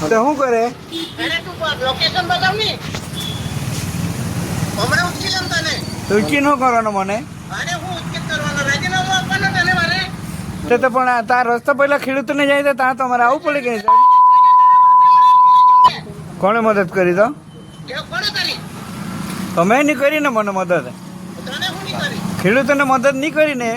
તો શું કરે? અરે તું લોકેશન બતાવ ને, હમણાં ઉચકી લઉં તને. ઉચકી ન કરવાનો મને. અરે હું ઉચકી કરવાનો, રાજીનામું આપવાનો તને મારે. તો પણ તાર રસ્તો પહેલા ખેડૂતોને જાય તો ત્યાં તમારે આવવું પડે કે સાહેબ? કોણે મદદ કરી તો? કોણે કરી? તમે નહીં કરી ને મને મદદ. તને હું નહીં કરી? ખેડૂતોને મદદ નહીં કરી ને.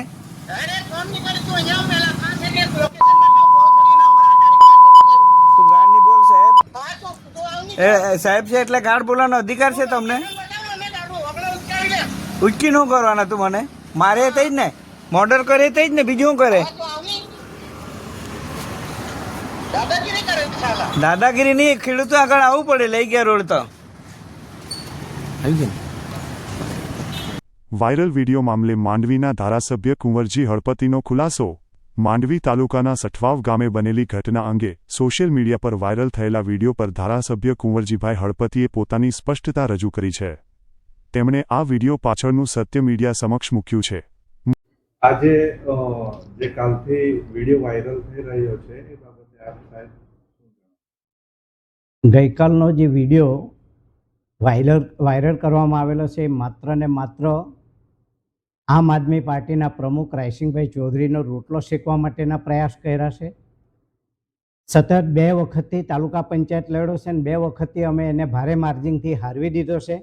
અરે કોણ નહીં કરી? તું અહીંયા આવ પહેલા. કાં છે કે લોકેશન બતાવ, બહુ થોડી ના હમણાં તારી વાત નથી. તું ગાળ નહીં બોલ સાહેબ. હા તો તું આવ નહીં. સાહેબ છે એટલે ગાળ બોલવાનો અધિકાર છે તમને. બતાવ અમે કાઢું, હમણાં ઉચકાવી લે. ઉચકી ન કરવાના તું મને. મારે થઈ જ ને મોર્ડર કરે થઈ જ ને, બીજું શું કરે? હા તો આવ નહીં. દાદાગીરી કરે છે સાલા. દાદાગીરી નહીં, ખેડૂતો આગળ આવવું પડે. લઈ ગયા રોડ તો આવી ગયું. વાયરલ વિડીયો મામલે માંડવીના ધારાસભ્ય કુંવરજી હળપતિનો ખુલાસો. માંડવી તાલુકાના સઠવાવ ગામે બનેલી ઘટના અંગે સોશિયલ મીડિયા પર વાયરલ થયેલા વિડીયો પર ધારાસભ્ય કુંવરજીભાઈ હળપતિએ પોતાની સ્પષ્ટતા રજૂ કરી છે. તેમણે આ વિડીયો પાછળનું સત્ય મીડિયા સમક્ષ મૂક્યું છે. આજે જે કાલથી વિડીયો વાયરલ થઈ રહ્યો છે એ બાબતે આપ સાહેબ ગઈકાલનો જે વિડીયો વાયરલ કરવામાં આવેલો છે એ માત્ર ને માત્ર આમ આદમી પાર્ટીના પ્રમુખ રાયસિંગભાઈ ચૌધરીનો રોટલો શેકવા માટેના પ્રયાસ કર્યા છે. સતત 2 વખતથી તાલુકા પંચાયત લડ્યો છે અને 2 વખતથી અમે એને ભારે માર્જિનથી હારવી દીધો છે.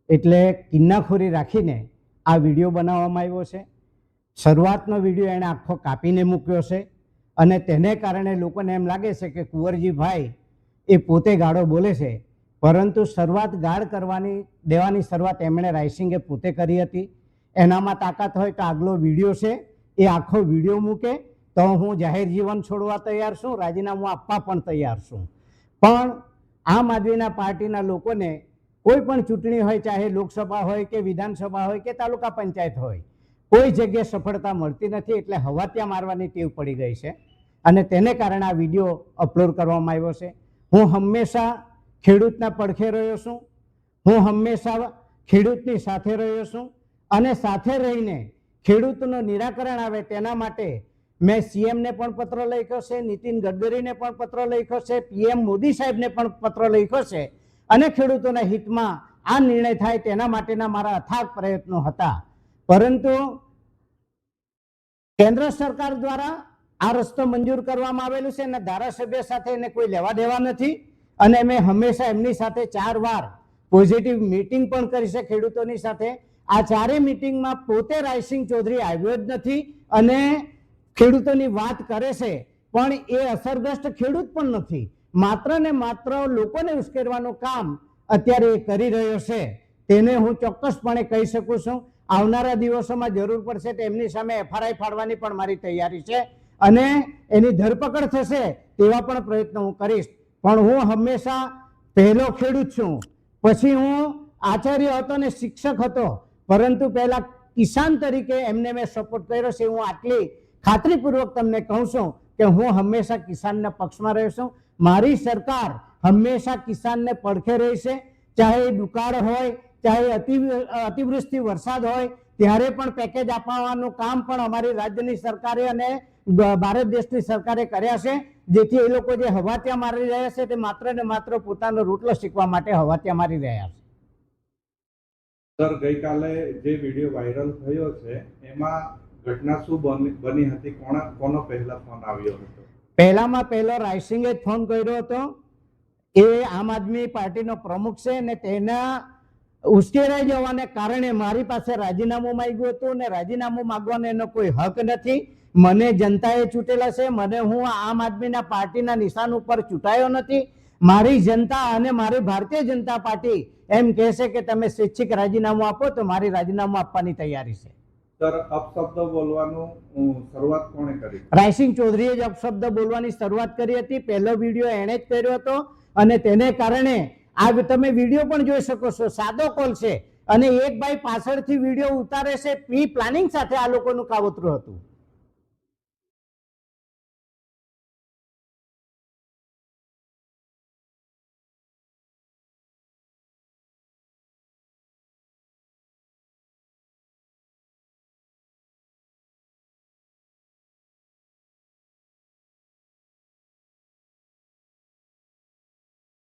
એટલે કિન્નાખોરી રાખીને આ વિડીયો બનાવવામાં આવ્યો છે. શરૂઆતનો વિડીયો એણે આખો કાપીને મૂક્યો છે અને તેને કારણે લોકોને એમ લાગે છે કે કુંવરજીભાઈ એ પોતે ગાળો બોલે છે, પરંતુ શરૂઆત ગાળ દેવાની શરૂઆત એમણે રાયસિંગે પોતે કરી હતી. એનામાં તાકાત હોય તો આગલો વિડીયો છે એ આખો વિડીયો મૂકે તો હું જાહેર જીવન છોડવા તૈયાર છું, રાજીનામું આપવા પણ તૈયાર છું. પણ આમ આદમીના પાર્ટીના લોકોને કોઈ પણ ચૂંટણી હોય, ચાહે લોકસભા હોય કે વિધાનસભા હોય કે તાલુકા પંચાયત હોય, કોઈ જગ્યાએ સફળતા મળતી નથી. એટલે હવા ત્યાં મારવાની ટેવ પડી ગઈ છે અને તેને કારણે આ વિડીયો અપલોડ કરવામાં આવ્યો છે. હું હંમેશા ખેડૂતના પડખે રહ્યો છું, હું હંમેશા ખેડૂતની સાથે રહ્યો છું અને સાથે રહીને ખેડૂતનું નિરાકરણ આવે તેના માટે મેં સીએમને પણ પત્ર લખ્યો છે, નીતિન ગડકરીને પણ પત્ર લખ્યો છે, પીએમ મોદી સાહેબને પણ પત્ર લખ્યો છે અને ખેડૂતોના હિતમાં આ નિર્ણય થાય તેના માટેના મારા અથાગ પ્રયત્નો હતા. પરંતુ કેન્દ્ર સરકાર દ્વારા આ રસ્તો મંજૂર કરવામાં આવેલું છે અને ધારાસભ્ય સાથે એને કોઈ લેવા દેવા નથી અને મેં હંમેશા એમની સાથે 4 વાર પોઝિટિવ મીટિંગ પણ કરી છે ખેડૂતોની સાથે. આ 4 મીટિંગમાં પોતે રાયસિંગ ચૌધરી આવ્યો જ નથી અને ખેડૂતોની વાત કરે છે પણ એ અસરગ્રસ્ત ખેડૂત પણ નથી. માત્ર ને માત્ર લોકોને ઉશ્કેરવાનું કામ અત્યારે એ કરી રહ્યો છે. તેને હું ચોક્કસપણે કહી શકું છું આવનારા દિવસોમાં જરૂર પડશે તો એમની સામે એફઆરઆઈ ફાડવાની પણ મારી તૈયારી છે અને એની ધરપકડ થશે તેવા પણ પ્રયત્નો હું કરીશ. પણ હું હંમેશા પહેલો ખેડૂત છું, પછી હું આચાર્ય હતો ને શિક્ષક હતો, પરંતુ પહેલા કિસાન તરીકે એમને મેં સપોર્ટ કર્યો છે. હું આટલી ખાતરીપૂર્વક તમને કહું છું કે હું હંમેશા કિસાનના પક્ષમાં રહ્યો છું. મારી સરકાર હંમેશા કિસાનને પડખે રહી છે, ચાહે દુકાળ હોય, ચાહે અતિવૃષ્ટિ વરસાદ હોય, ત્યારે પણ પેકેજ આપવાનું કામ પણ અમારી રાજ્યની સરકારે અને ભારત દેશની સરકારે કર્યા છે, જેથી એ લોકો જે હવા ત્યાં મારી રહ્યા છે તે માત્ર ને માત્ર પોતાનો રોટલો શીખવા માટે હવા ત્યાં મારી રહ્યા છે. સર, ગઈકાલે જે વિડીયો વાયરલ થયો છે એમાં ઘટના શું બની હતી? કોનો પહેલા ફોન આવ્યો હતો? પહેલામાં પહેલો રાયસિંગે જ ફોન કર્યો હતો. એ આમ આદમી પાર્ટીનો પ્રમુખ છે અને તેના ઉશ્કેરાઈ જવાને કારણે મારી પાસે રાજીનામું માંગ્યું હતું અને રાજીનામું માંગવાનો એનો કોઈ હક નથી. મને જનતાએ ચૂંટેલા છે, મને હું આમ આદમીના પાર્ટીના નિશાન ઉપર ચૂંટાયો નથી. મારી જનતા અને મારી ભારતીય જનતા પાર્ટી એમ કહે છે કે તમે સ્વૈચ્છિક રાજીનામું આપો તો મારી રાજીનામું આપવાની તૈયારી છે. સર, અપશબ્દ બોલવાનું શરૂઆત કોણે કરી? રાયસિંગ ચૌધરીએ જ અપશબ્દ બોલવાની શરૂઆત કરી હતી. પહેલો વિડીયો એણે જ કર્યો હતો અને તેને કારણે આ તમે વિડીયો પણ જોઈ શકો છો. સાદો કોલ છે અને એક ભાઈ પાછળથી વિડીયો ઉતારે છે. પ્રી પ્લાનિંગ સાથે આ લોકોનું કાવતરું હતું.